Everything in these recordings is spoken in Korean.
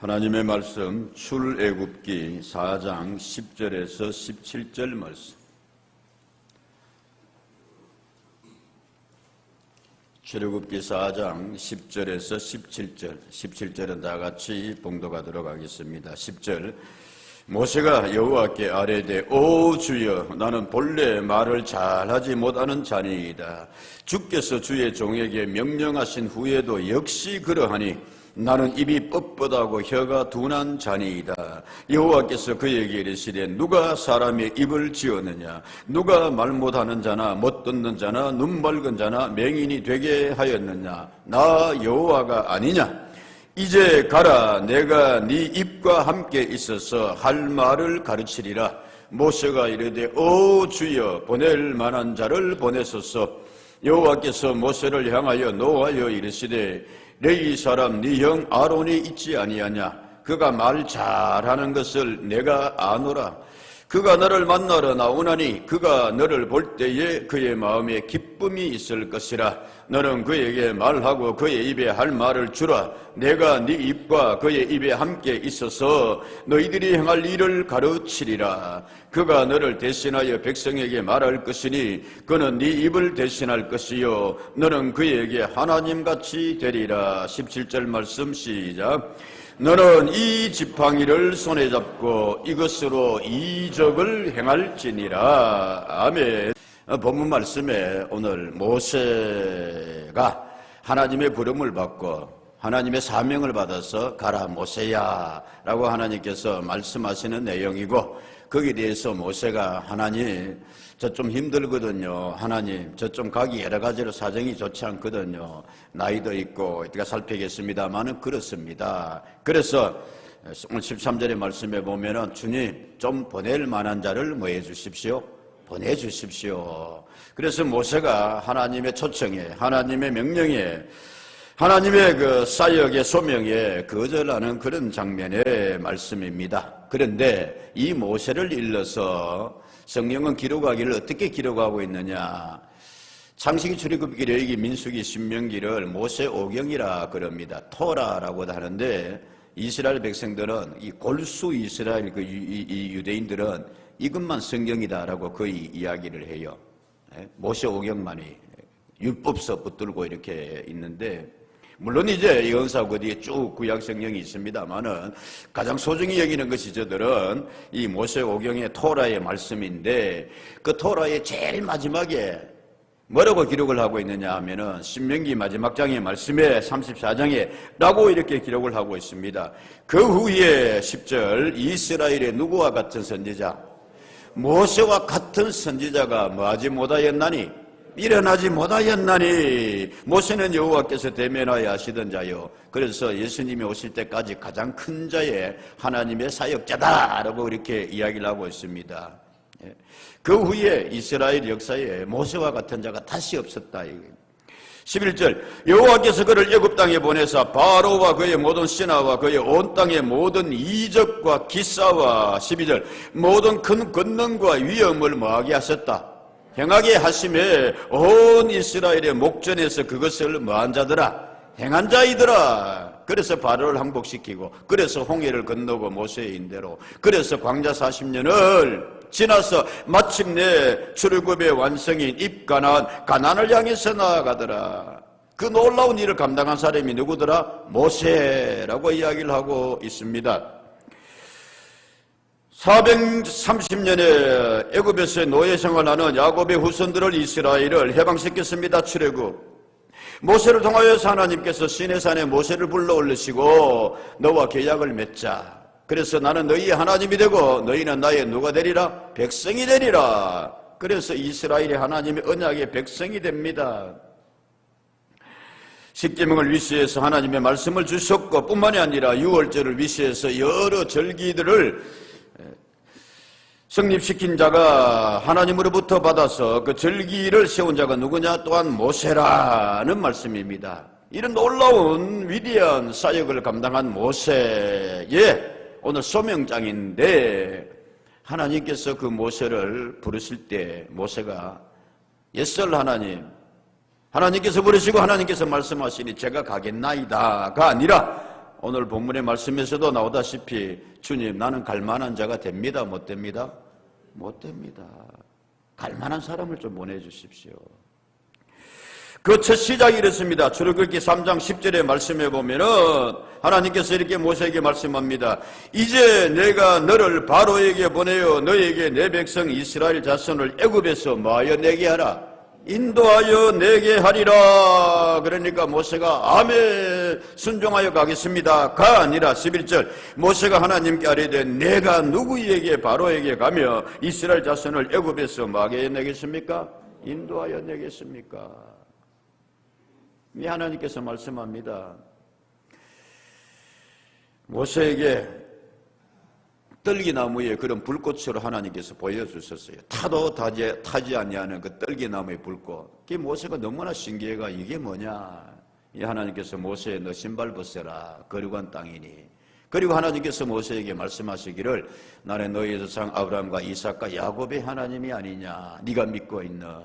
하나님의 말씀 출애굽기 4장 10절에서 17절 말씀. 출애굽기 4장 10절에서 17절. 17절은 다 같이 봉독하도록 하겠습니다. 10절. 모세가 여호와께 아뢰되 오 주여, 나는 본래 말을 잘하지 못하는 자니이다. 주께서 주의 종에게 명령하신 후에도 역시 그러하니 나는 입이 뻣뻣하고 혀가 둔한 자니이다. 여호와께서 그에게 이르시되 누가 사람의 입을 지었느냐? 누가 말 못하는 자나 못 듣는 자나 눈 밝은 자나 맹인이 되게 하였느냐? 나 여호와가 아니냐? 이제 가라. 내가 네 입과 함께 있어서 할 말을 가르치리라. 모세가 이르되 오 주여, 보낼 만한 자를 보내소서. 여호와께서 모세를 향하여 노하여 이르시되 레위 사람 네 형 아론이 있지 아니하냐? 그가 말 잘하는 것을 내가 아노라. 그가 너를 만나러 나오나니 그가 너를 볼 때에 그의 마음에 기쁨이 있을 것이라. 너는 그에게 말하고 그의 입에 할 말을 주라. 내가 네 입과 그의 입에 함께 있어서 너희들이 행할 일을 가르치리라. 그가 너를 대신하여 백성에게 말할 것이니 그는 네 입을 대신할 것이요 너는 그에게 하나님같이 되리라. 17절 말씀 시작. 너는 이 지팡이를 손에 잡고 이것으로 이적을 행할지니라. 아멘. 본문 말씀에 오늘 모세가 하나님의 부름을 받고 하나님의 사명을 받아서 가라 모세야 라고 하나님께서 말씀하시는 내용이고, 거기에 대해서 모세가 하나님 저 좀 힘들거든요. 하나님 저 좀 가기 여러 가지로 사정이 좋지 않거든요. 나이도 있고 어떻게 살피겠습니다마는 그렇습니다. 그래서 오늘 13절의 말씀에 보면은 주님 좀 보낼 만한 자를 뭐 해주십시오? 보내주십시오. 그래서 모세가 하나님의 초청에, 하나님의 명령에, 하나님의 그 사역의 소명에 거절하는 그런 장면의 말씀입니다. 그런데 이 모세를 일러서 성경은 기록하기를 어떻게 기록하고 있느냐? 창세기, 출애굽기, 레위기, 민수기, 신명기를 모세 오경이라 그럽니다. 토라라고도 하는데 이스라엘 백성들은 이 골수 이스라엘 이 유대인들은 이것만 성경이다라고 거의 이야기를 해요. 모세 오경만이 율법서 붙들고 이렇게 있는데, 물론 이제 예언서하고 어디에 쭉 구약 성경이 있습니다만은 가장 소중히 여기는 것이 저들은 이 모세 오경의 토라의 말씀인데, 그 토라의 제일 마지막에 뭐라고 기록을 하고 있느냐 하면은 신명기 마지막 장의 말씀에 34장에 라고 이렇게 기록을 하고 있습니다. 그 후에 10절 이스라엘의 누구와 같은 선지자, 모세와 같은 선지자가 뭐하지 못하였나니? 일어나지 못하였나니? 모세는 여호와께서 대면하여 하시던 자요, 그래서 예수님이 오실 때까지 가장 큰 자의 하나님의 사역자다라고 이렇게 이야기를 하고 있습니다. 그 후에 이스라엘 역사에 모세와 같은 자가 다시 없었다. 11절 여호와께서 그를 애굽 땅에 보내사 바로와 그의 모든 신하와 그의 온 땅의 모든 이적과 기사와 12절 모든 큰 권능과 위엄을 뭐하게 하셨다? 행하게 하심에 온 이스라엘의 목전에서 그것을 뭐한 자더라? 행한 자이더라. 그래서 바로를 항복시키고, 그래서 홍해를 건너고 모세의 인대로, 그래서 광야 40년을 지나서 마침내 출애굽의 완성인 가나안을 향해서 나아가더라. 그 놀라운 일을 감당한 사람이 누구더라? 모세라고 이야기를 하고 있습니다. 430년에 애굽에서의 노예 생활하는 야곱의 후손들을 이스라엘을 해방시켰습니다. 출애굽. 모세를 통하여서 하나님께서 시내산에 모세를 불러 올리시고 너와 계약을 맺자. 그래서 나는 너희의 하나님이 되고 너희는 나의 누가 되리라? 백성이 되리라. 그래서 이스라엘이 하나님의 언약의 백성이 됩니다. 십계명을 위시해서 하나님의 말씀을 주셨고, 뿐만이 아니라 유월절을 위시해서 여러 절기들을 성립시킨 자가 하나님으로부터 받아서 그 절기를 세운 자가 누구냐? 또한 모세라는 말씀입니다. 이런 놀라운 위대한 사역을 감당한 모세의 오늘 소명장인데, 하나님께서 그 모세를 부르실 때 모세가 옛설 하나님께서 부르시고 하나님께서 말씀하시니 제가 가겠나이다가 아니라 오늘 본문의 말씀에서도 나오다시피 주님 나는 갈만한 자가 됩니다? 못 됩니다? 못 됩니다. 갈만한 사람을 좀 보내주십시오. 그 첫 시작이 이렇습니다. 출애굽기 3장 10절의 말씀에 보면은 하나님께서 이렇게 모세에게 말씀합니다. 이제 내가 너를 바로에게 보내어 너에게 내 백성 이스라엘 자손을 애굽에서 뭐하여 내게 하라? 인도하여 내게 하리라. 그러니까 모세가 아멘 순종하여 가겠습니다 가 아니라 11절 모세가 하나님께 아뢰되 내가 누구에게 바로에게 가며 이스라엘 자손을 애굽에서 뭐하게 내겠습니까? 인도하여 내겠습니까? 이 하나님께서 말씀합니다. 모세에게 떨기나무의 그런 불꽃으로 하나님께서 보여주셨어요. 타도 타지 아니하는 그 떨기나무의 불꽃. 그게 모세가 너무나 신기해가 이게 뭐냐. 이 하나님께서 모세의 너 신발 벗어라. 거룩한 땅이니. 그리고 하나님께서 모세에게 말씀하시기를 나는 너희 조상 아브라함과 이삭과 야곱의 하나님이 아니냐. 네가 믿고 있나.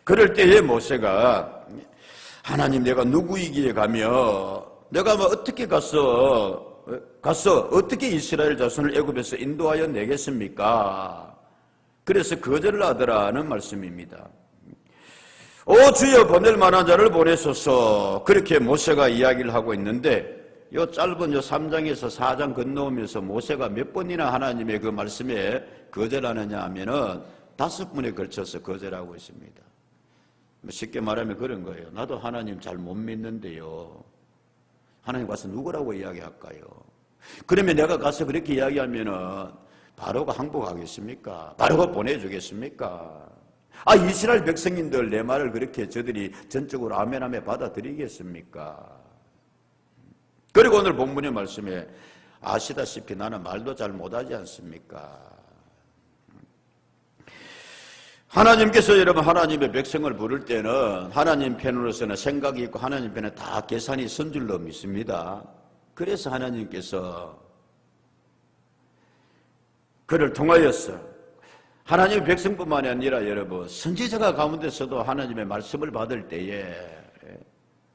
그럴 때에 모세가 하나님 내가 누구이기에 가며 내가 뭐 어떻게 가서 어떻게 이스라엘 자손을 애굽에서 인도하여 내겠습니까? 그래서 거절을 하더라는 말씀입니다. 오 주여 보낼 만한 자를 보내소서. 그렇게 모세가 이야기를 하고 있는데 요 짧은 요 3장에서 4장 건너오면서 모세가 몇 번이나 하나님의 그 말씀에 거절하느냐 하면은 5번에 걸쳐서 거절하고 있습니다. 쉽게 말하면 그런 거예요. 나도 하나님 잘 못 믿는데요. 하나님 가서 누구라고 이야기할까요? 그러면 내가 가서 그렇게 이야기하면은 바로가 항복하겠습니까? 바로가 보내주겠습니까? 이스라엘 백성인들 내 말을 그렇게 저들이 전적으로 아멘 받아들이겠습니까? 그리고 오늘 본문의 말씀에 아시다시피 나는 말도 잘 못하지 않습니까? 하나님께서 여러분 하나님의 백성을 부를 때는 하나님 편으로서는 생각이 있고 하나님 편에 다 계산이 선 줄로 믿습니다. 그래서 하나님께서 그를 통하여서 하나님의 백성뿐만이 아니라 여러분 선지자가 가운데서도 하나님의 말씀을 받을 때에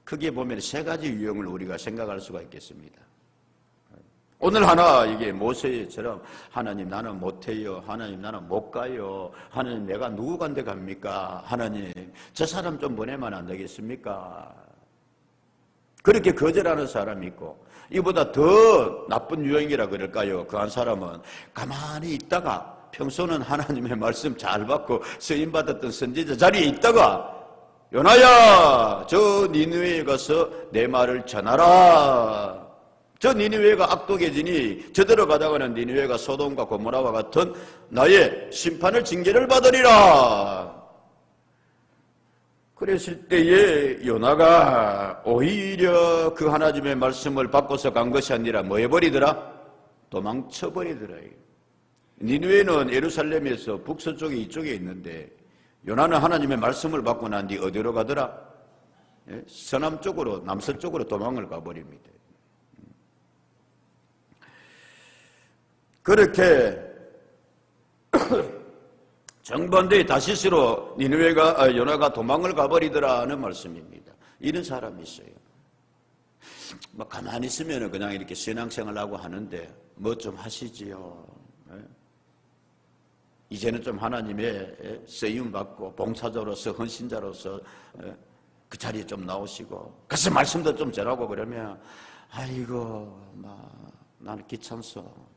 크게 보면 3가지 유형을 우리가 생각할 수가 있겠습니다. 오늘 하나 이게 모세처럼 하나님 나는 못해요. 하나님 나는 못 가요. 하나님 내가 누구 간데 갑니까? 하나님 저 사람 좀 보내면 안 되겠습니까? 그렇게 거절하는 사람이 있고 이보다 더 나쁜 유형이라 그럴까요? 그 한 사람은 가만히 있다가 평소는 하나님의 말씀 잘 받고 쓰임받았던 선지자 자리에 있다가 요나야 저 니느웨에 가서 내 말을 전하라. 저 니느웨가 악독해지니 저대로 가다가는 니느웨가 소돔과 고모라와 같은 나의 심판을 징계를 받으리라. 그랬을 때에 요나가 오히려 그 하나님의 말씀을 받고서 간 것이 아니라 뭐 해버리더라? 도망쳐버리더라. 니느웨는 예루살렘에서 북서쪽에 이쪽에 있는데 요나는 하나님의 말씀을 받고 난 뒤 어디로 가더라? 서남쪽으로 남서쪽으로 도망을 가버립니다. 그렇게 정반대의 다시스로 요나가 도망을 가버리더라는 말씀입니다. 이런 사람이 있어요. 가만히 있으면 그냥 이렇게 신앙생활하고 하는데 뭐 좀 하시지요. 이제는 좀 하나님의 쓰임받고 봉사자로서 헌신자로서 그 자리에 좀 나오시고 그래서 말씀도 좀 전하고 그러면 아이고 나는 귀찮소.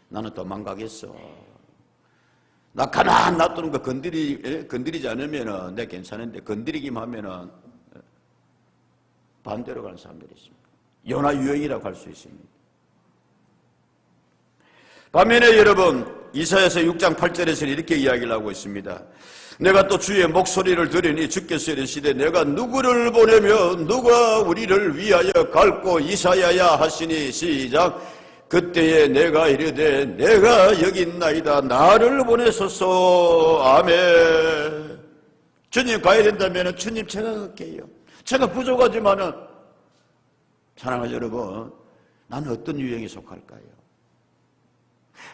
나는 도망가겠어. 나 가만 놔두는 거 건드리지 않으면 내 괜찮은데 건드리기만 하면 반대로 가는 사람들이 있습니다. 요나 유형이라고 할 수 있습니다. 반면에 여러분 이사야서 6장 8절에서는 이렇게 이야기를 하고 있습니다. 내가 또 주의 목소리를 들으니 주께서 이르시되 내가 누구를 보내며 누가 우리를 위하여 갈고 이사야야 하시니 시작 그때에 내가 이르되 내가 여기 있나이다 나를 보내소서. 아멘. 주님 가야 된다면 주님 제가 갈게요. 제가 부족하지만은 사랑하는 여러분 나는 어떤 유형에 속할까요?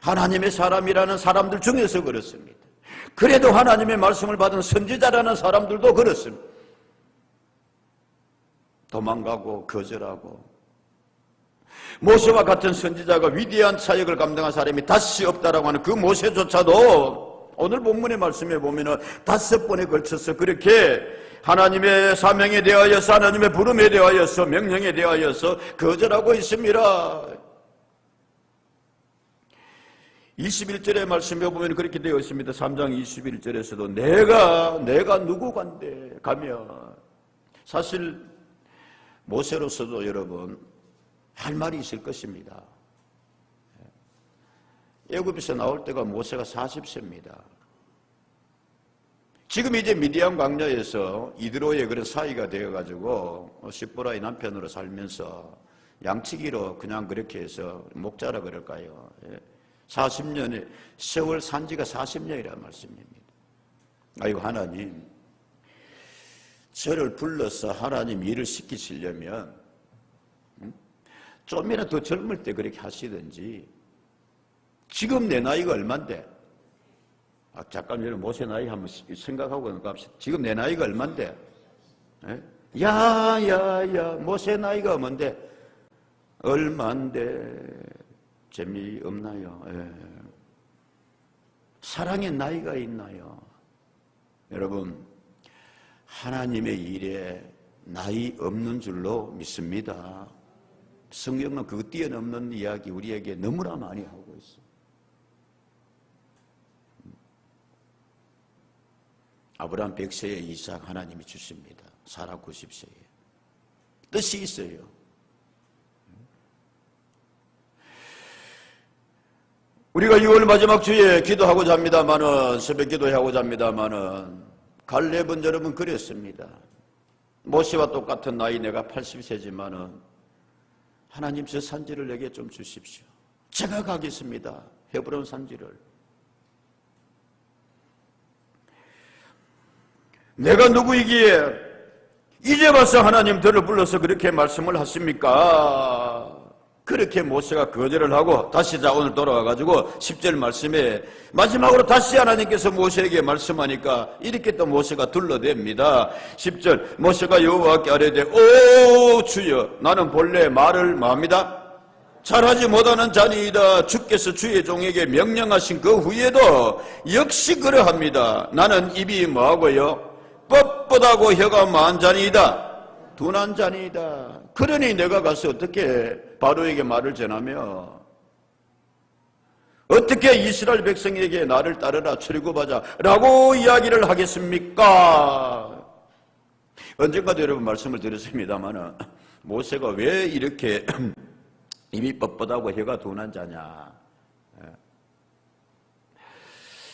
하나님의 사람이라는 사람들 중에서 그렇습니다. 그래도 하나님의 말씀을 받은 선지자라는 사람들도 그렇습니다. 도망가고 거절하고 모세와 같은 선지자가 위대한 사역을 감당한 사람이 다시 없다라고 하는 그 모세조차도 오늘 본문의 말씀에 보면은 5번에 걸쳐서 그렇게 하나님의 사명에 대하여서, 하나님의 부름에 대하여서, 명령에 대하여서 거절하고 있습니다. 21절의 말씀에 보면 그렇게 되어 있습니다. 3장 21절에서도 내가 누구간데 가며, 사실 모세로서도 여러분 할 말이 있을 것입니다. 애굽에서 나올 때가 모세가 40세입니다. 지금 이제 미디안 광야에서 이드로의 그런 사이가 되어가지고 시보라의 남편으로 살면서 양치기로 그냥 그렇게 해서 목자라 그럴까요? 40년에 세월 산지가 40년이라는 말씀입니다. 아이고, 하나님, 저를 불러서 하나님 일을 시키시려면 좀이라도 더 젊을 때 그렇게 하시든지, 지금 내 나이가 얼만데? 잠깐 여러분 모세 나이 한번 생각하고 갑시다. 지금 내 나이가 얼만데? 야야야, 모세 나이가 뭔데? 얼만데? 재미없나요? 사랑의 나이가 있나요? 여러분, 하나님의 일에 나이 없는 줄로 믿습니다. 성경은 그 뛰어넘는 이야기 우리에게 너무나 많이 하고 있어요. 아브라함 100세에 이삭 하나님이 주십니다. 사라 90세에. 뜻이 있어요. 우리가 6월 마지막 주에 기도하고자 합니다마는, 새벽 기도하고자 합니다마는, 갈렙은 여러분 그랬습니다. 모세와 똑같은 나이 내가 80세지만은 하나님 저 산지를 내게 좀 주십시오. 제가 가겠습니다. 헤브론 산지를. 내가 누구이기에 이제 와서 하나님 저를 불러서 그렇게 말씀을 하십니까? 그렇게 모세가 거절을 하고 다시 자 오늘 돌아와가지고 10절 말씀에 마지막으로 다시 하나님께서 모세에게 말씀하니까 이렇게 또 모세가 둘러댑니다. 10절 모세가 여호와께 아뢰되 오 주여, 나는 본래 말을 뭐합니다? 잘하지 못하는 자니이다. 주께서 주의 종에게 명령하신 그 후에도 역시 그러합니다. 나는 입이 뭐하고요? 뻣뻣하고 혀가 마한 자니이다. 둔한 자니이다. 그러니 내가 가서 어떻게 바로에게 말을 전하며 어떻게 이스라엘 백성에게 나를 따르라 출애굽하자 라고 이야기를 하겠습니까? 언젠가도 여러분 말씀을 드렸습니다만 모세가 왜 이렇게 입이 뻣뻣하고 혀가 둔한 자냐.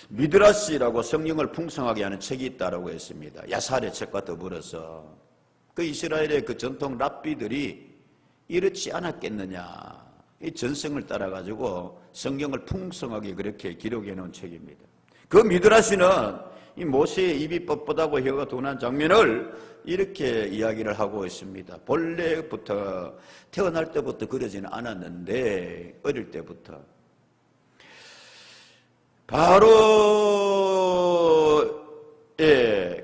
미드라시라고 성령을 풍성하게 하는 책이 있다고 했습니다. 야살의 책과 더불어서 그 이스라엘의 그 전통 랍비들이 이렇지 않았겠느냐, 이 전성을 따라가지고 성경을 풍성하게 그렇게 기록해 놓은 책입니다. 그 미드라시는 이 모세의 입이 뻣뻣하고 혀가 둔한 장면을 이렇게 이야기를 하고 있습니다. 본래부터 태어날 때부터 그러지는 않았는데 어릴 때부터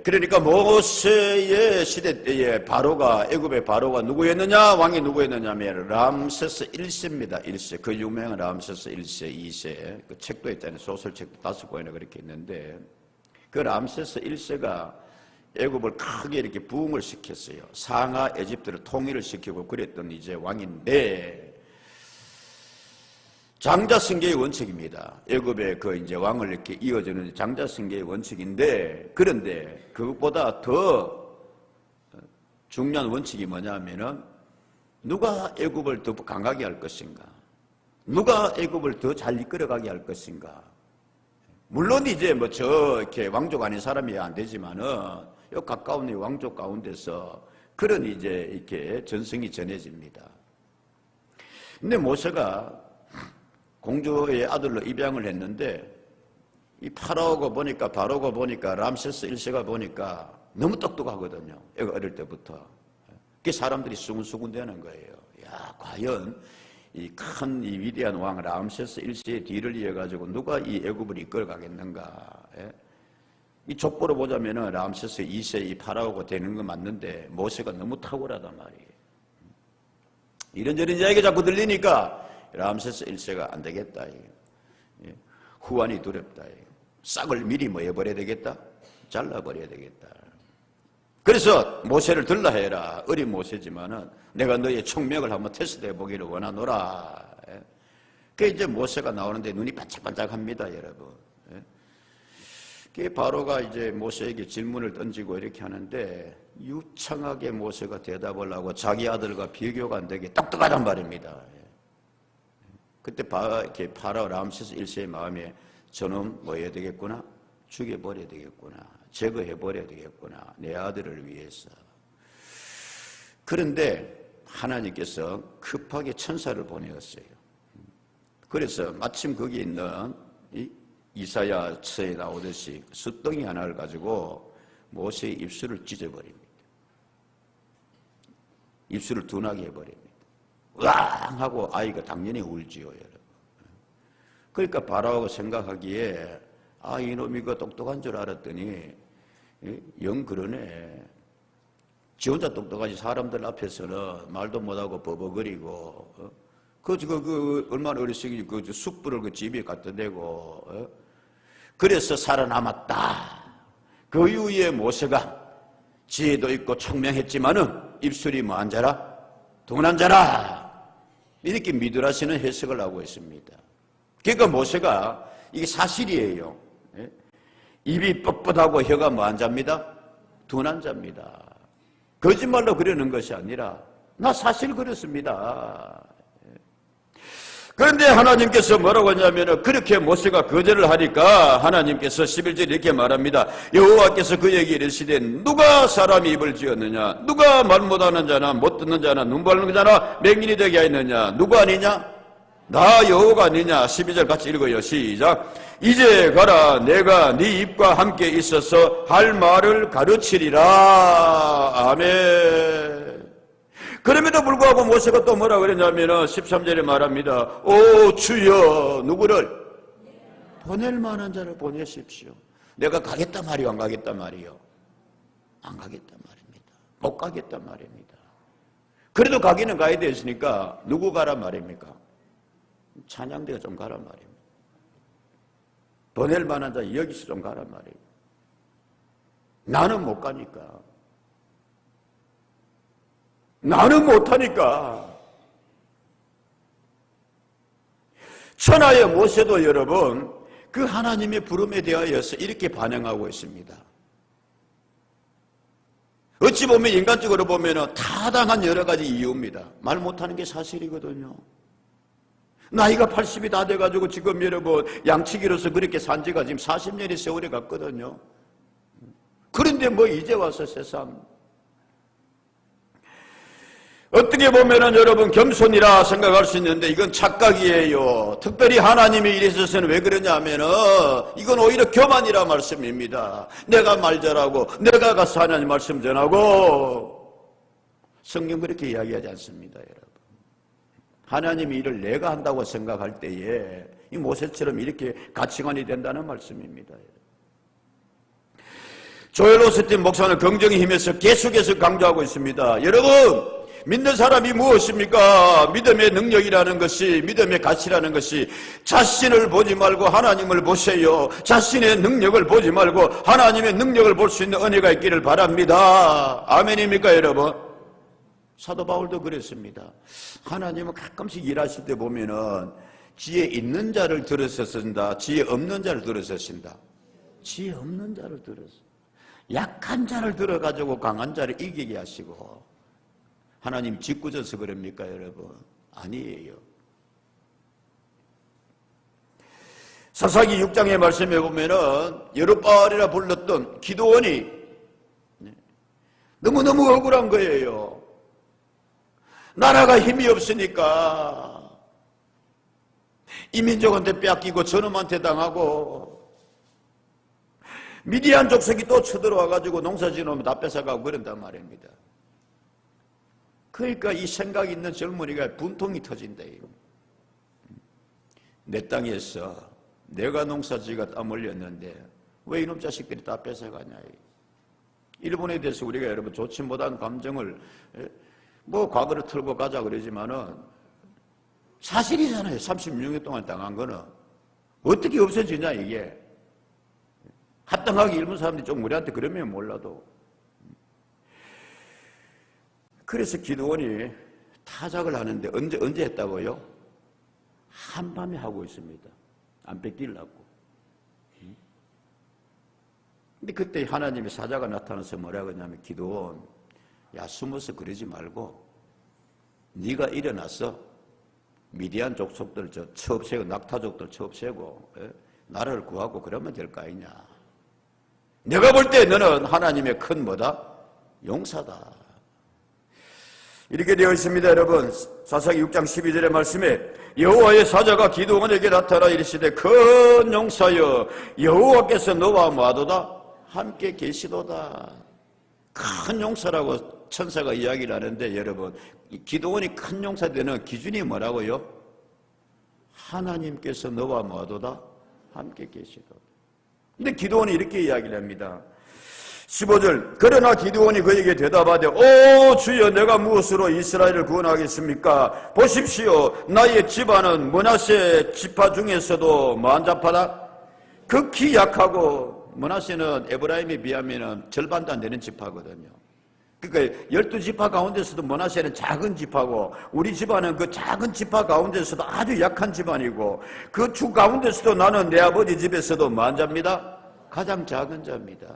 그러니까 모세의 시대 때에 바로가, 애굽의 바로가 누구였느냐? 왕이 누구였느냐면 람세스 1세입니다. 1세. 그 유명한 람세스 1세, 2세. 그 책도 있잖아요. 소설책도 5권이나 그렇게 있는데 그 람세스 1세가 애굽을 크게 이렇게 부흥을 시켰어요. 상하 에집트를 통일을 시키고 그랬던 이제 왕인데, 장자승계의 원칙입니다. 애굽의 그 이제 왕을 이렇게 이어주는 장자승계의 원칙인데, 그런데 그것보다 더 중요한 원칙이 뭐냐면은 누가 애굽을 더 강하게 할 것인가, 누가 애굽을 더 잘 이끌어가게 할 것인가. 물론 이제 뭐 이렇게 왕족 아닌 사람이야 안 되지만은 요 가까운 이 왕족 가운데서 그런 이제 이렇게 전승이 전해집니다. 근데 모세가 공주의 아들로 입양을 했는데 이 파라오가 보니까, 바로가 보니까, 람세스 1세가 보니까 너무 똑똑하거든요. 애가 어릴 때부터. 그게 사람들이 수군수군대는 거예요. 야, 과연 이 큰 이 위대한 왕 람세스 1세의 뒤를 이어가지고 누가 이 애굽을 이끌어가겠는가. 이 족보로 보자면은 람세스 2세 이 파라오가 되는 건 맞는데 모세가 너무 탁월하단 말이에요. 이런저런 이야기가 자꾸 들리니까 람세스 1세가 안 되겠다. 후환이 두렵다. 싹을 미리 뭐 해버려야 되겠다? 잘라버려야 되겠다. 그래서 모세를 들라 해라. 어린 모세지만은 내가 너의 총명을 한번 테스트해 보기를 원하노라. 그 이제 모세가 나오는데 눈이 반짝반짝합니다, 여러분. 그 바로가 이제 모세에게 질문을 던지고 이렇게 하는데 유창하게 모세가 대답을 하고 자기 아들과 비교가 안 되게 똑똑하단 말입니다. 그때 파라오 람세스 1세의 마음에 저놈 뭐 해야 되겠구나? 죽여버려야 되겠구나. 제거해버려야 되겠구나. 내 아들을 위해서. 그런데 하나님께서 급하게 천사를 보내었어요. 그래서 마침 거기 있는 이사야서에 나오듯이 숫덩이 하나를 가지고 모세의 입술을 찢어버립니다. 입술을 둔하게 해버립니다. 으앙 하고 아이가 당연히 울지요, 여러분. 그러니까 바라오가 생각하기에 이놈이 그 똑똑한 줄 알았더니 영 그러네. 지 혼자 똑똑하지 사람들 앞에서는 말도 못하고 버벅거리고 얼마나 어렸으니 그 숯불을 그 집에 갖다 대고 그래서 살아남았다. 그 이후에 모세가 지혜도 있고 총명했지만은 입술이 뭐한 자라? 둔한 자라. 이렇게 미드라시는 해석을 하고 있습니다. 그러니까 모세가 이게 사실이에요. 입이 뻣뻣하고 혀가 뭐한 자입니다? 둔한 자입니다. 거짓말로 그러는 것이 아니라 나 사실 그렇습니다. 그런데 하나님께서 뭐라고 하냐면 그렇게 모세가 거절을 하니까 하나님께서 11절 이렇게 말합니다. 여호와께서 그에게 이르시되 누가 사람이 입을 지었느냐? 누가 말 못하는 자나 못 듣는 자나 눈 바르는 자나 맹인이 되게 하였느냐? 누가 아니냐? 나 여호와가 아니냐? 12절 같이 읽어요. 시작. 이제 가라. 내가 네 입과 함께 있어서 할 말을 가르치리라. 아멘. 그럼에도 불구하고 모세가 또 뭐라 그랬냐면 13절에 말합니다. 오 주여 누구를? 보낼 만한 자를 보내십시오. 내가 가겠단 말이요 안 가겠단 말이요? 안 가겠단 말입니다. 못 가겠단 말입니다. 그래도 가기는 가야 되으니까 누구 가란 말입니까? 찬양대가 좀 가란 말입니다. 보낼 만한 자 여기서 좀 가란 말이에요. 나는 못 가니까. 나는 못하니까. 천하의 모세도 여러분 그 하나님의 부름에 대하여서 이렇게 반응하고 있습니다. 어찌 보면 인간적으로 보면 타당한 여러 가지 이유입니다. 말 못하는 게 사실이거든요. 나이가 80이 다 돼가지고 지금 여러분 양치기로서 그렇게 산 지가 지금 40년의 세월이 갔거든요. 그런데 뭐 이제 와서 세상 어떻게 보면은 여러분 겸손이라 생각할 수 있는데 이건 착각이에요. 특별히 하나님의 일에 있어서는 왜 그러냐 하면은 이건 오히려 교만이라 말씀입니다. 내가 말 잘하고 내가 가서 하나님 말씀 전하고 성경 그렇게 이야기하지 않습니다, 여러분. 하나님의 일을 내가 한다고 생각할 때에 이 모세처럼 이렇게 가치관이 된다는 말씀입니다. 조엘 오스틴 목사는 긍정의 힘에서 계속해서 강조하고 있습니다. 여러분 믿는 사람이 무엇입니까? 믿음의 능력이라는 것이 믿음의 가치라는 것이 자신을 보지 말고 하나님을 보세요. 자신의 능력을 보지 말고 하나님의 능력을 볼 수 있는 은혜가 있기를 바랍니다. 아멘입니까 여러분? 사도 바울도 그랬습니다. 하나님은 가끔씩 일하실 때 보면은 지혜 있는 자를 들어서 쓴다. 지혜 없는 자를 들어서 쓴다. 지혜 없는 자를 들어서 약한 자를 들어가지고 강한 자를 이기게 하시고 하나님 짓궂어서 그럽니까 여러분? 아니에요. 사사기 6장의 말씀에 보면은 여룻바알이라 불렀던 기드온이 너무너무 억울한 거예요. 나라가 힘이 없으니까 이민족한테 뺏기고 저놈한테 당하고 미디안 족속이 또 쳐들어와가지고 농사지으면 다 뺏어가고 그런단 말입니다. 그러니까 이 생각 있는 젊은이가 분통이 터진다. 내 땅에서 내가 농사지가 땀 흘렸는데 왜 이놈 자식들이 다 뺏어가냐. 일본에 대해서 우리가 여러분 좋지 못한 감정을 뭐 과거를 털고 가자 그러지만은 사실이잖아요. 36년 동안 당한 거는. 어떻게 없어지냐 이게. 합당하게 일본 사람들이 좀 우리한테 그러면 몰라도. 그래서 기도원이 타작을 하는데 언제 했다고요? 한밤에 하고 있습니다. 안 뺏기려고. 근데 그때 하나님의 사자가 나타나서 뭐라고 하냐면 기도원, 야 숨어서 그러지 말고 네가 일어나서 미디안 족속들 처없애고 낙타족들 처없애고 나라를 구하고 그러면 될 거 아니냐. 내가 볼 때 너는 하나님의 큰 뭐다? 용사다. 이렇게 되어 있습니다. 여러분 사사기 6장 12절의 말씀에 여호와의 사자가 기드온에게 나타나 이르시되 큰 용사여 여호와께서 너와 마도다 함께 계시도다. 큰 용사라고 천사가 이야기를 하는데 여러분 기드온이 큰 용사 되는 기준이 뭐라고요? 하나님께서 너와 마도다 함께 계시도다. 근데 기드온이 이렇게 이야기를 합니다. 15절 그러나 기드온이 그에게 대답하되 오 주여 내가 무엇으로 이스라엘을 구원하겠습니까? 보십시오 나의 집안은 므낫세 지파 중에서도 만잡하다. 극히 약하고 므낫세는 에브라임에 비하면 절반도 안 되는 지파거든요. 그러니까 12지파 가운데서도 므낫세는 작은 지파고 우리 집안은 그 작은 지파 가운데서도 아주 약한 집안이고 그 주 가운데서도 나는 내 아버지 집에서도 만자입니다. 가장 작은 자입니다.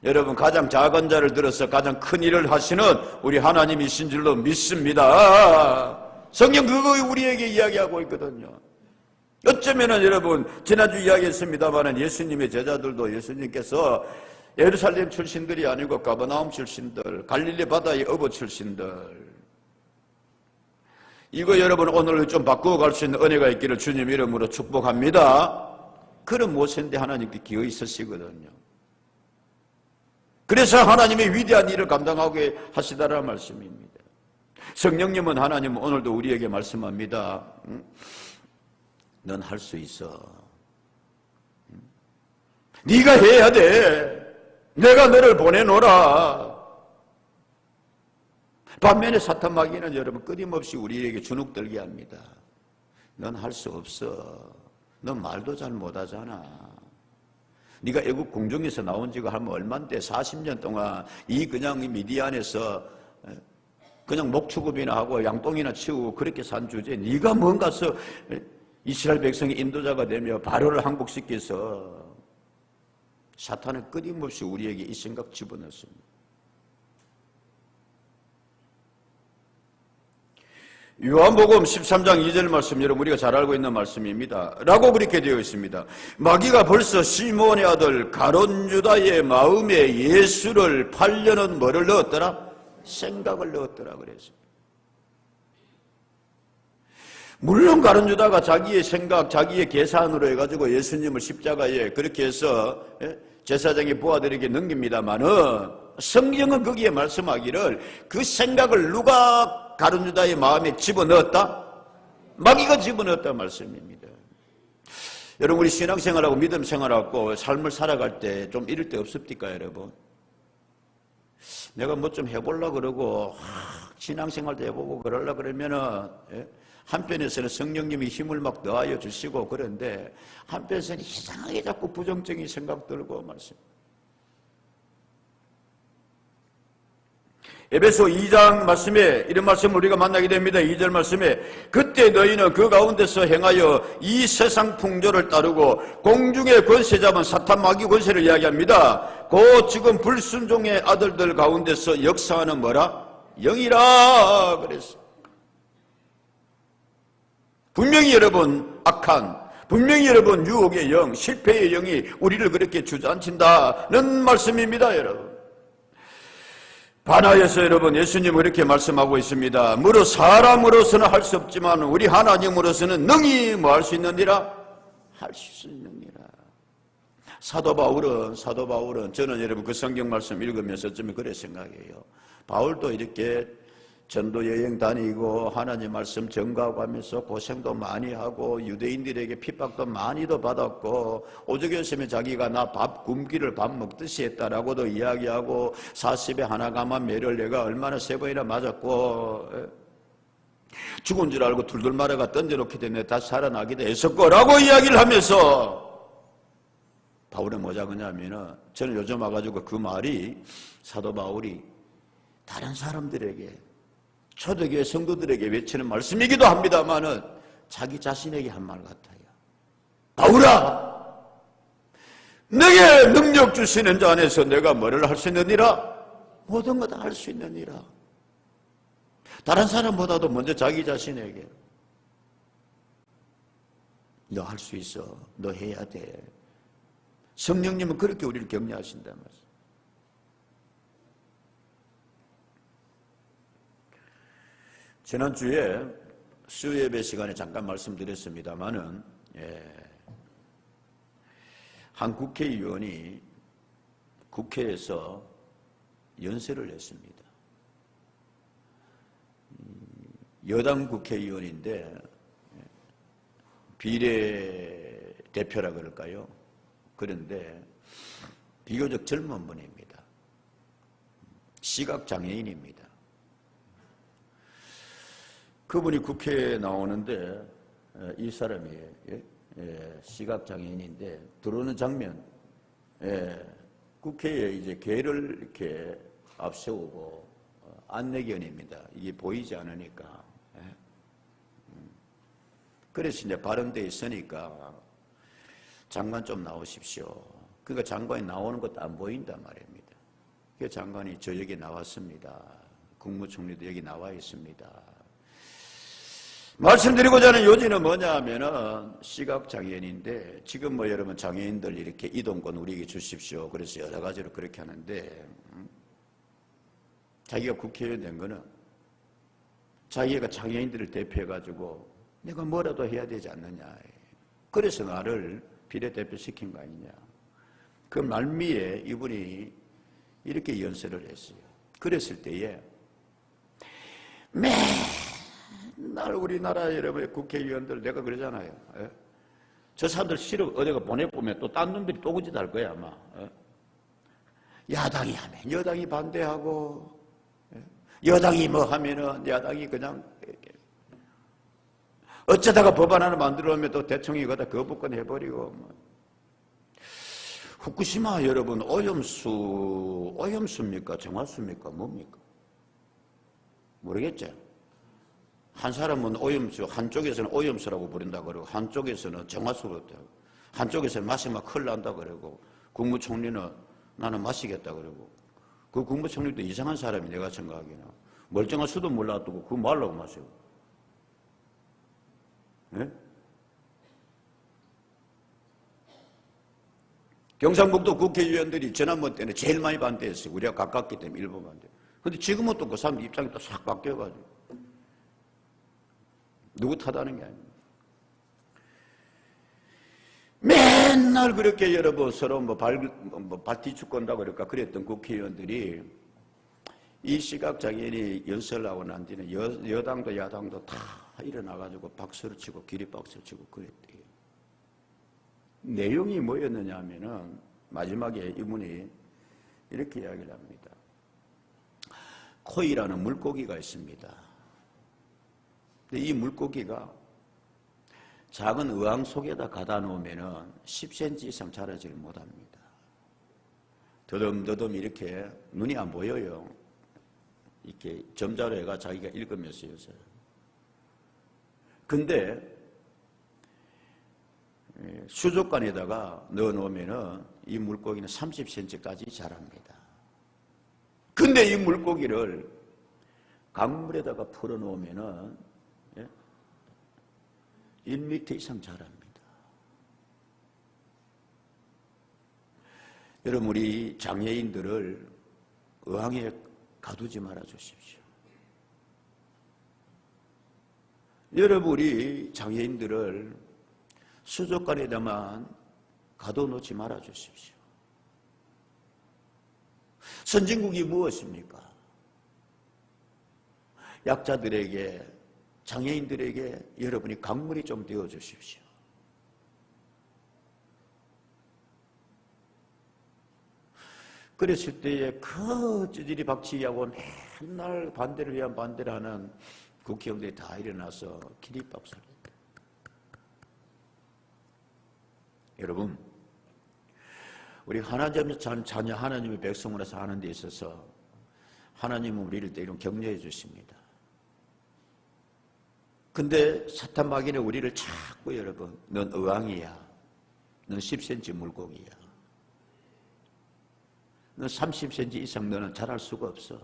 여러분 가장 작은 자를 들어서 가장 큰 일을 하시는 우리 하나님이신 줄로 믿습니다. 성경 그거 우리에게 이야기하고 있거든요. 어쩌면은 여러분 지난주 이야기했습니다마는 예수님의 제자들도 예수님께서 예루살렘 출신들이 아니고 가버나움 출신들, 갈릴리 바다의 어부 출신들. 이거 여러분 오늘 좀 바꾸어 갈 수 있는 은혜가 있기를 주님 이름으로 축복합니다. 그런 모세인데 하나님께 기어이 쓰시거든요. 그래서 하나님의 위대한 일을 감당하게 하시다라는 말씀입니다. 성령님은 하나님은 오늘도 우리에게 말씀합니다. 넌 할 수 있어. 네가 해야 돼. 내가 너를 보내노라. 반면에 사탄 마귀는 여러분 끊임없이 우리에게 주눅들게 합니다. 넌 할 수 없어. 넌 말도 잘 못하잖아. 네가 애국 궁중에서 나온 지가 하면 얼만데 40년 동안 그냥 미디안에서 그냥 목축업이나 하고 양똥이나 치우고 그렇게 산 주제에 네가 뭔가서 이스라엘 백성의 인도자가 되며 바로를 항복시켜서 사탄은 끊임없이 우리에게 이 생각 집어넣습니다. 요한복음 13장 2절 말씀 여러분 우리가 잘 알고 있는 말씀입니다. 라고 그렇게 되어 있습니다. 마귀가 벌써 시몬의 아들 가룟 유다의 마음에 예수를 팔려는 뭐를 넣었더라? 생각을 넣었더라 그랬습니다. 물론 가룟 유다가 자기의 생각, 자기의 계산으로 해가지고 예수님을 십자가에 그렇게 해서 제사장의 부하들에게 넘깁니다마는 성경은 거기에 말씀하기를 그 생각을 누가 가룟 유다의 마음에 집어넣었다? 마귀가 집어넣었다 말씀입니다. 여러분 우리 신앙생활하고 믿음 생활하고 삶을 살아갈 때 좀 이럴 때 없습니까 여러분? 내가 뭐 좀 해보려고 그러고 신앙생활도 해보고 그러려고 그러면은 한편에서는 성령님이 힘을 막 더하여 주시고 그런데 한편에서는 이상하게 자꾸 부정적인 생각 들고 말씀. 에베소 2장 말씀에 이런 말씀을 우리가 만나게 됩니다. 2절 말씀에 그때 너희는 그 가운데서 행하여 이 세상 풍조를 따르고 공중의 권세 잡은 사탄 마귀 권세를 이야기합니다. 곧 지금 불순종의 아들들 가운데서 역사하는 뭐라? 영이라 그랬어. 분명히 여러분 악한 분명히 여러분 유혹의 영 실패의 영이 우리를 그렇게 주저앉힌다는 말씀입니다. 여러분 반하여서 여러분 예수님은 이렇게 말씀하고 있습니다. 무릇 사람으로서는 할 수 없지만 우리 하나님으로서는 능히 뭐 할 수 있느니라? 할 수 있느니라. 사도 바울은 저는 여러분 그 성경 말씀 읽으면서 좀 그래 생각해요. 바울도 이렇게 전도 여행 다니고 하나님 말씀 전가하고 하면서 고생도 많이 하고 유대인들에게 핍박도 많이도 받았고 오죽했으면 자기가 나 밥 굶기를 밥 먹듯이 했다라고도 이야기하고 40에 하나 감한 매를 내가 얼마나 3번이나 맞았고 죽은 줄 알고 둘둘 말아가 던져놓게 됐네 다시 살아나기도 했었고라고 이야기를 하면서 바울의 뭐자 그냐면은 저는 요즘 와가지고 그 말이 사도 바울이 다른 사람들에게 초대교회 성도들에게 외치는 말씀이기도 합니다만은 자기 자신에게 한 말 같아요. 바울아, 내게 능력 주시는 자 안에서 내가 뭐를 할 수 있느니라? 모든 것 다 할 수 있느니라. 다른 사람보다도 먼저 자기 자신에게 너 할 수 있어. 너 해야 돼. 성령님은 그렇게 우리를 격려하신단 말이에요. 지난주에 수요예배 시간에 잠깐 말씀드렸습니다마는 한 국회의원이 국회에서 연설을 했습니다. 여당 국회의원인데 비례대표라 그럴까요? 그런데 비교적 젊은 분입니다. 시각장애인입니다. 그분이 국회에 나오는데 이 사람이 시각장애인인데 들어오는 장면 국회에 이제 개를 이렇게 앞세우고 안내견입니다. 이게 보이지 않으니까 그래서 이제 발언돼 있으니까 장관 좀 나오십시오. 그러니까 장관이 나오는 것도 안 보인단 말입니다. 그 장관이 저 여기 나왔습니다. 국무총리도 여기 나와 있습니다. 말씀드리고자 하는 요지는 뭐냐 하면은 시각장애인인데 지금 뭐 여러분 장애인들 이렇게 이동권 우리에게 주십시오. 그래서 여러 가지로 그렇게 하는데 자기가 국회의원 된 거는 자기가 장애인들을 대표해가지고 내가 뭐라도 해야 되지 않느냐. 그래서 나를 비례대표 시킨 거 아니냐. 그 말미에 이분이 이렇게 연설을 했어요. 그랬을 때에 맨날 우리나라 여러분의 국회의원들 내가 그러잖아요. 저 사람들 싫어 어디가 보내보면 또 딴 놈들이 또 그짓 할 거야 아마. 야당이 하면 여당이 반대하고 여당이 뭐 하면은 야당이 그냥 어쩌다가 법안 하나 만들어 오면 또 대통령이 거다 거부권 해버리고 후쿠시마 여러분 오염수입니까 정화수입니까 뭡니까 모르겠죠. 한 사람은 오염수, 한쪽에서는 오염수라고 부른다 그러고 한쪽에서는 정화수라고 하고 한쪽에서는 마시면 큰일 난다 그러고 국무총리는 나는 마시겠다 그러고 그 국무총리도 이상한 사람이 내가 생각하기에는 멀쩡한 수도 몰라두고 그거 뭐 하려고 마셔. 네? 경상북도 국회의원들이 지난번 때는 제일 많이 반대했어요. 우리가 가깝기 때문에 일본 반대. 근데 지금은 또 그 사람 입장이 또 싹 바뀌어가지고 누구 탓하는 게 아닙니다. 맨날 그렇게 여러분 서로 발 뒤축건다고 그럴까 그랬던 국회의원들이 이 시각장애인이 연설하고 난 뒤는 여당도 야당도 다 일어나가지고 박수를 치고 기립박수를 치고 그랬대요. 내용이 뭐였느냐 하면은 마지막에 이분이 이렇게 이야기를 합니다. 코이라는 물고기가 있습니다. 근데 이 물고기가 작은 의왕 속에다 가다 놓으면은 10cm 이상 자라지를 못합니다. 더듬더듬 이렇게 눈이 안 보여요. 이렇게 점자로 해가 자기가 읽으면서 요새. 근데 수족관에다가 넣어 놓으면은 이 물고기는 30cm까지 자랍니다. 근데 이 물고기를 강물에다가 풀어 놓으면은 1m 이상 자랍니다. 여러분 우리 장애인들을 의왕에 가두지 말아 주십시오. 여러분 우리 장애인들을 수족관에다만 가둬놓지 말아 주십시오. 선진국이 무엇입니까? 약자들에게, 장애인들에게 여러분이 강물이 좀 되어 주십시오. 그랬을 때에 그 찌질이 박치기하고 맨날 반대를 위한 반대를 하는 국회의원들이 다 일어나서 기립박수를 했다. 여러분, 우리 하나님의 자녀, 하나님의 백성으로서 하는 데 있어서 하나님은 우리를 때로 격려해 주십니다. 근데 사탄 마귀는 우리를 자꾸 여러분, 넌 의왕이야, 넌 10cm 물고기야, 너 30cm 이상 너는 자랄 수가 없어.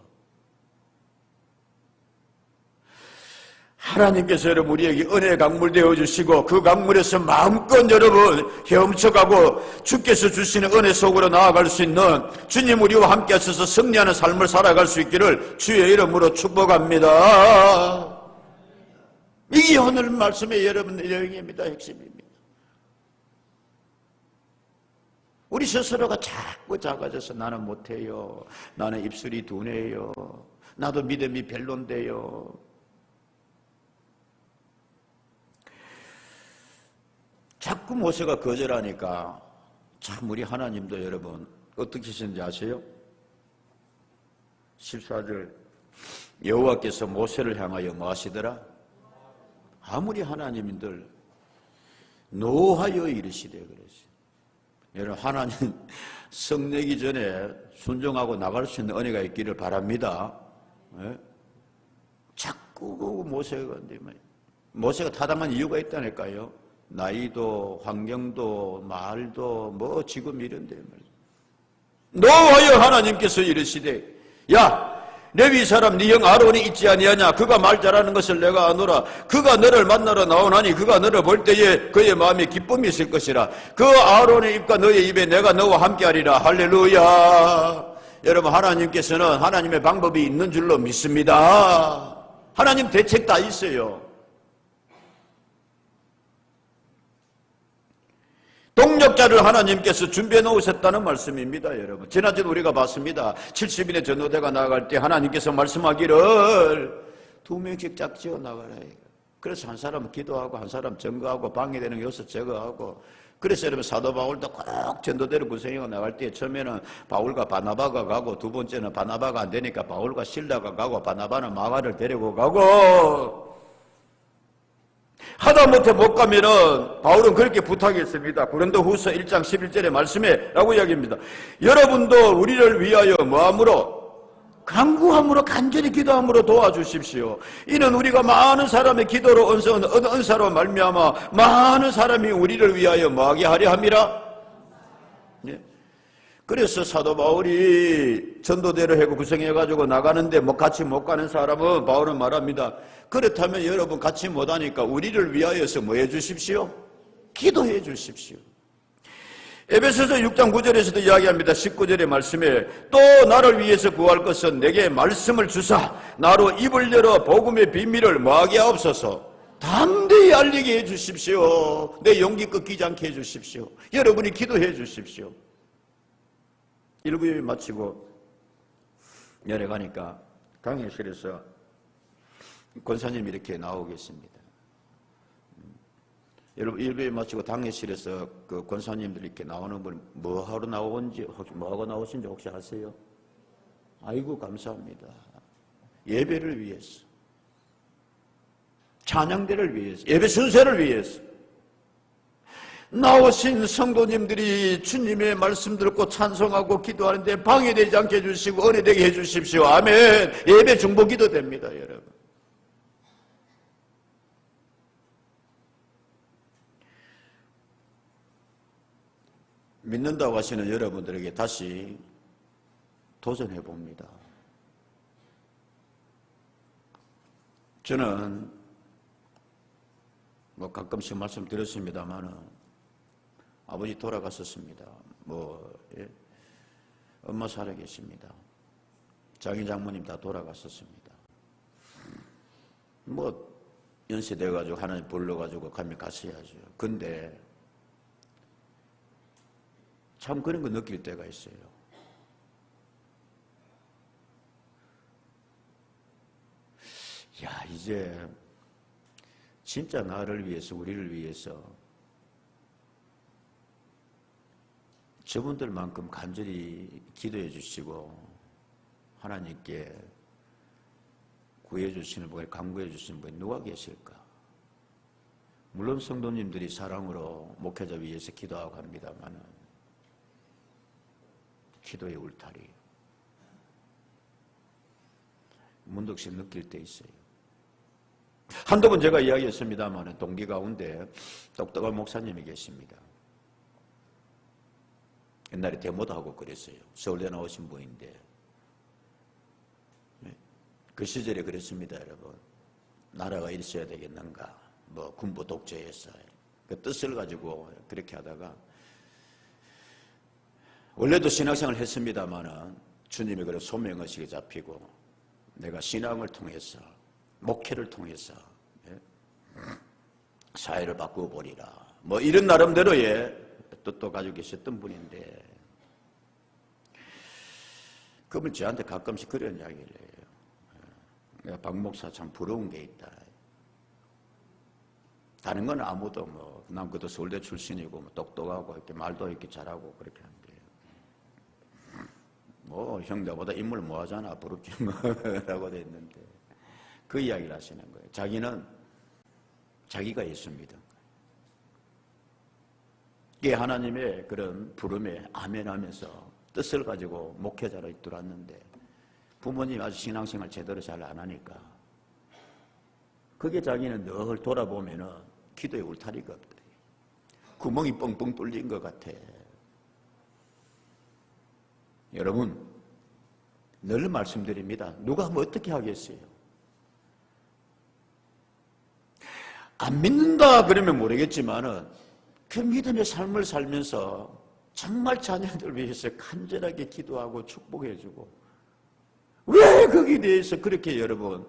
하나님께서 여러분 우리에게 은혜의 강물 되어주시고 그 강물에서 마음껏 여러분 헤엄쳐가고 주께서 주시는 은혜 속으로 나아갈 수 있는, 주님 우리와 함께 하셔서 승리하는 삶을 살아갈 수 있기를 주의 이름으로 축복합니다. 이게 오늘 말씀의 여러분의 내용입니다. 핵심입니다. 우리 스스로가 자꾸 작아져서 나는 못해요, 나는 입술이 둔해요, 나도 믿음이 별론데요. 자꾸 모세가 거절하니까 참 우리 하나님도 여러분 어떻게 하시는지 아세요? 14절 여호와께서 모세를 향하여 뭐 하시더라? 아무리 하나님인들 노하여 이르시되 그랬어요. 여러분 하나님 성내기 전에 순종하고 나갈 수 있는 은혜가 있기를 바랍니다. 네? 자꾸 모세가 타당한 이유가 있다니까요. 나이도 환경도 말도 뭐 지금 이런데 노하여 하나님께서 이르시되 야 레위 사람 네 형 아론이 있지 아니하냐, 그가 말 잘하는 것을 내가 아노라. 그가 너를 만나러 나오나니 그가 너를 볼 때에 그의 마음에 기쁨이 있을 것이라. 그 아론의 입과 너의 입에 내가 너와 함께하리라. 할렐루야. 여러분 하나님께서는 하나님의 방법이 있는 줄로 믿습니다. 하나님 대책 다 있어요. 동력자를 하나님께서 준비해 놓으셨다는 말씀입니다. 여러분 지난주에 우리가 봤습니다. 70인의 전도대가 나아갈 때 하나님께서 말씀하기를 2명씩 짝 지어 나가라. 그래서 한 사람 기도하고 한 사람 증거하고 방해되는 요소 제거하고. 그래서 여러분 사도 바울도 꼭 전도대를 구성해 나갈 때 처음에는 바울과 바나바가 가고 두 번째는 바나바가 안 되니까 바울과 실라가 가고 바나바는 마가를 데리고 가고, 하다못해 못 가면은 바울은 그렇게 부탁했습니다. 고린도후서 1장 11절의 말씀에 라고 이야기합니다. 여러분도 우리를 위하여 뭐함으로? 간구함으로 간절히 기도함으로 도와주십시오. 이는 우리가 많은 사람의 기도로 은사로 말미암아 많은 사람이 우리를 위하여 뭐하게 하려 함이라. 예. 그래서 사도 바울이 전도대로 해고 구성해가지고 나가는데 뭐 같이 못 가는 사람은 바울은 말합니다. 그렇다면 여러분 같이 못하니까 우리를 위하여서 뭐 해주십시오? 기도해 주십시오. 에베소서 6장 9절에서도 이야기합니다. 19절의 말씀에 또 나를 위해서 구할 것은 내게 말씀을 주사 나로 입을 열어 복음의 비밀을 뭐하게 하옵소서. 담대히 알리게 해 주십시오. 내 용기 꺾이지 않게 해 주십시오. 여러분이 기도해 주십시오. 일부 예배 마치고 내려가니까 강의실에서 권사님이 이렇게 나오고 계십니다. 여러분 일부 예배 마치고 강의실에서 그 권사님들이 이렇게 나오는 분 뭐하러 나오는지, 뭐하고 나오신지 혹시 아세요? 아이고 감사합니다. 예배를 위해서, 찬양대를 위해서, 예배 순서를 위해서 나오신 성도님들이 주님의 말씀 듣고 찬송하고 기도하는데 방해되지 않게 해주시고 은혜되게 해주십시오. 아멘. 예배 중보기도 됩니다. 여러분 믿는다고 하시는 여러분들에게 다시 도전해 봅니다. 저는 뭐 가끔씩 말씀드렸습니다만은 아버지 돌아가셨습니다. 예. 엄마 살아계십니다. 장인 장모님 다 돌아가셨습니다. 뭐 연세 돼가지고 하나님 불러가지고 가면 가셔야죠. 근데 참 그런 거 느낄 때가 있어요. 야, 이제 진짜 나를 위해서, 우리를 위해서 저분들만큼 간절히 기도해 주시고 하나님께 구해 주시는 분, 간구해 주시는 분이 누가 계실까? 물론 성도님들이 사랑으로 목회자 위해서 기도하고 합니다만 기도의 울타리 문득씩 느낄 때 있어요. 한두 번 제가 이야기했습니다만 동기 가운데 똑똑한 목사님이 계십니다. 옛날에 데모도 하고 그랬어요. 서울대 나오신 분인데 그 시절에 그랬습니다. 여러분, 나라가 있어야 되겠는가, 뭐 군부 독재에서 그 뜻을 가지고 그렇게 하다가 원래도 신학생활을 했습니다만 주님의 그런 소명의식에 잡히고 내가 신앙을 통해서 목회를 통해서 사회를 바꾸어 보리라, 뭐 이런 나름대로의 뜻도 가지고 계셨던 분인데 그분 저한테 가끔씩 그런 이야기를 해요. 내가 박 목사 참 부러운 게 있다. 다른 건 아무도 뭐 난 그도 서울대 출신이고 뭐 똑똑하고 이렇게 말도 이렇게 잘하고 그렇게 하는데 뭐 형 나보다 인물 뭐하잖아 부럽지 뭐라고 됐는데 그 이야기를 하시는 거예요. 자기는 자기가 예수입니다. 이게 하나님의 그런 부름에 아멘하면서 뜻을 가지고 목회자로 들어왔는데 부모님이 아주 신앙생활 제대로 잘 안 하니까 그게 자기는 늘 돌아보면은 기도의 울타리가 없다. 구멍이 뻥뻥 뚫린 것 같아. 여러분, 늘 말씀드립니다. 누가 뭐 어떻게 하겠어요? 안 믿는다 그러면 모르겠지만은 그 믿음의 삶을 살면서 정말 자녀들 위해서 간절하게 기도하고 축복해주고 왜 거기에 대해서 그렇게 여러분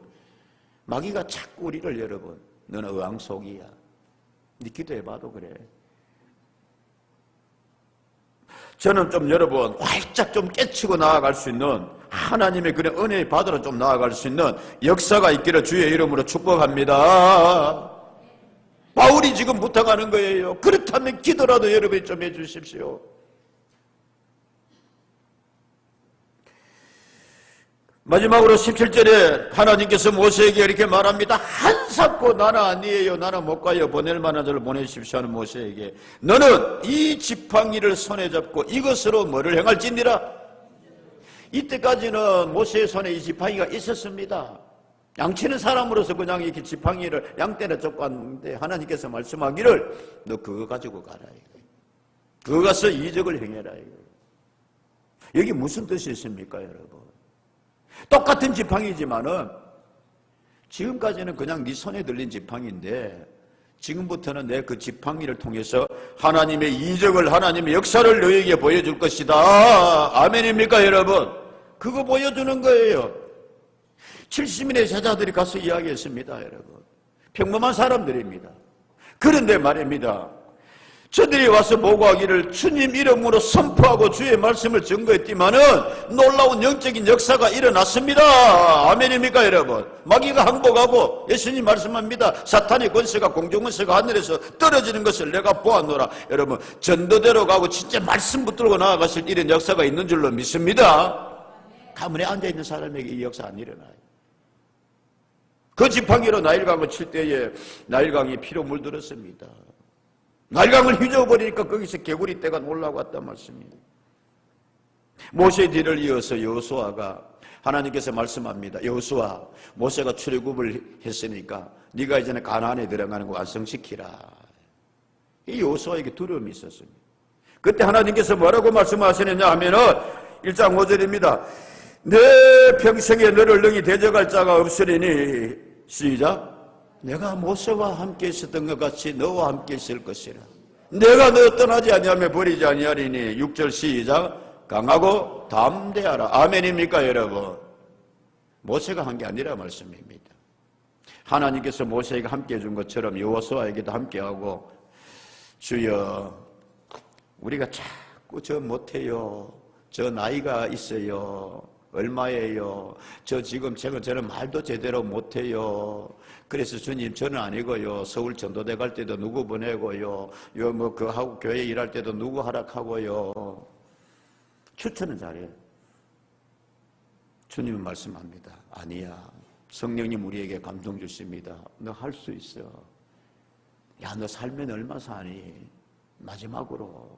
마귀가 자꾸 우리를 여러분 너는 의왕속이야. 네 기도해봐도 그래. 저는 좀 여러분 활짝 좀 깨치고 나아갈 수 있는 하나님의 그런 은혜의 바다로 좀 나아갈 수 있는 역사가 있기를 주의 이름으로 축복합니다. 바울이 지금 부탁하는 거예요. 그렇다면 기도라도 여러분이 좀 해주십시오. 마지막으로 17절에 하나님께서 모세에게 이렇게 말합니다. 한사코 나는 아니에요. 나는 못 가요. 보낼 만한 자를 보내십시오 하는 모세에게 너는 이 지팡이를 손에 잡고 이것으로 뭐를 행할지니라. 이때까지는 모세의 손에 이 지팡이가 있었습니다. 양치는 사람으로서 그냥 이렇게 지팡이를 양떼를 잡고 왔는데 하나님께서 말씀하기를 너 그거 가지고 가라. 그거 가서 이적을 행해라. 여기 무슨 뜻이 있습니까 여러분? 똑같은 지팡이지만은 지금까지는 그냥 네 손에 들린 지팡이인데 지금부터는 내 그 지팡이를 통해서 하나님의 이적을 하나님의 역사를 너에게 보여줄 것이다. 아멘입니까 여러분? 그거 보여주는 거예요. 70인의 제자들이 가서 이야기했습니다 여러분. 평범한 사람들입니다. 그런데 말입니다. 저들이 와서 보고하기를 주님 이름으로 선포하고 주의 말씀을 증거했지만은 놀라운 영적인 역사가 일어났습니다. 아멘입니까 여러분? 마귀가 항복하고 예수님 말씀합니다. 사탄의 권세가 공중권세가 하늘에서 떨어지는 것을 내가 보았노라. 여러분 전도대로 가고 진짜 말씀 붙들고 나아가실 이런 역사가 있는 줄로 믿습니다. 가문에 앉아있는 사람에게 이 역사 안 일어나요. 그 지팡이로 나일강을 칠 때에 나일강이 피로 물들었습니다. 나일강을 휘저어버리니까 거기서 개구리 떼가 올라왔단 말씀입니다. 모세의 뒤를 이어서 여호수아가 하나님께서 말씀합니다. 여호수아, 모세가 출애굽을 했으니까 네가 이제는 가나안에 들어가는 거 완성시키라. 이 여호수아에게 두려움이 있었습니다. 그때 하나님께서 뭐라고 말씀하시느냐 하면은 1장 5절입니다. 내 평생에 너를 능히 대적할 자가 없으리니 시작. 내가 모세와 함께 있었던 것 같이 너와 함께 있을 것이라. 내가 너 떠나지 아니하며 버리지 아니하리니 6절 시작. 강하고 담대하라. 아멘입니까 여러분? 모세가 한 게 아니라 말씀입니다. 하나님께서 모세에게 함께 해준 것처럼 여호수아에게도 함께하고 주여 우리가 자꾸 저 못해요. 저 나이가 있어요. 얼마예요? 저는 말도 제대로 못해요. 그래서 주님, 저는 아니고요. 서울 전도대 갈 때도 누구 보내고요. 하고 교회 일할 때도 누구 하락하고요. 추천은 잘해요. 주님은 말씀합니다. 아니야. 성령님 우리에게 감동 주십니다. 너 할 수 있어. 야, 너 살면 얼마 사니? 마지막으로.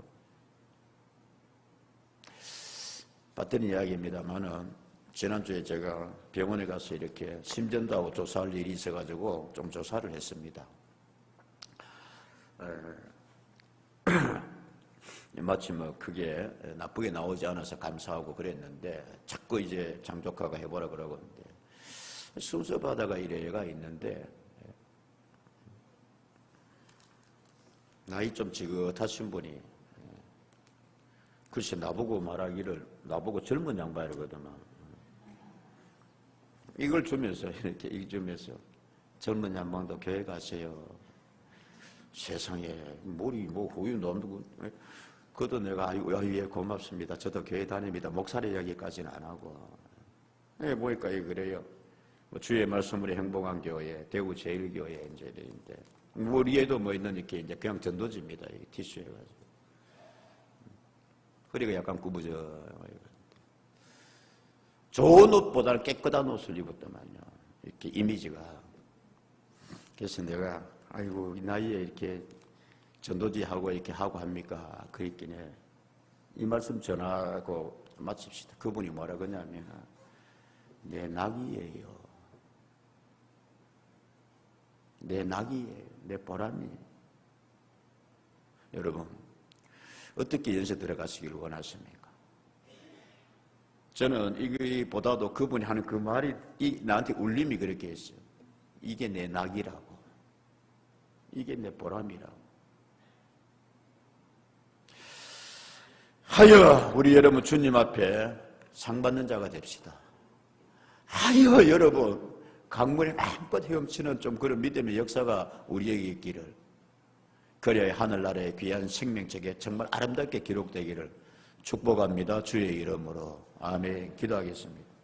봤던 이야기입니다만은 지난주에 제가 병원에 가서 이렇게 심전도 하고 조사할 일이 있어가지고 좀 조사를 했습니다. 마침 크게 나쁘게 나오지 않아서 감사하고 그랬는데 자꾸 이제 장조카가 해보라 그러는데 순서 바다가 이래가 있는데 나이 좀 지긋하신 분이 글쎄 나보고 말하기를 나보고 젊은 양반이거든요. 이걸 주면서 이렇게 주면서 젊은 양반도 교회 가세요. 세상에 머리 후유 넘고 그것도 내가 예 고맙습니다. 저도 교회 다닙니다. 목사리 이야기까지는 안 하고 보니까 그래요. 주의 말씀으로 행복한 교회, 대구 제일교회 이제 머리에도 있는 이렇게 이제 그냥 전도지입니다. 티슈 해가지고. 허리가 약간 구부져. 좋은 옷보다는 깨끗한 옷을 입었더만요. 이렇게 이미지가. 그래서 내가, 아이고, 이 나이에 이렇게 전도지 하고 이렇게 하고 합니까? 그랬긴 해. 이 말씀 전하고 마칩시다. 그분이 뭐라 그러냐면, 내 낙이에요. 내 낙이에요. 내 보람이에요. 여러분, 어떻게 연세 들어가시기를 원하십니까? 저는 이보다도 그분이 하는 그 말이 나한테 울림이 그렇게 했어요. 이게 내 낙이라고. 이게 내 보람이라고. 하여 우리 여러분 주님 앞에 상 받는 자가 됩시다. 하여 여러분 강물에 마음껏 헤엄치는 좀 그런 믿음의 역사가 우리에게 있기를, 그래야 하늘나라의 귀한 생명책에 정말 아름답게 기록되기를 축복합니다. 주의 이름으로 아멘. 기도하겠습니다.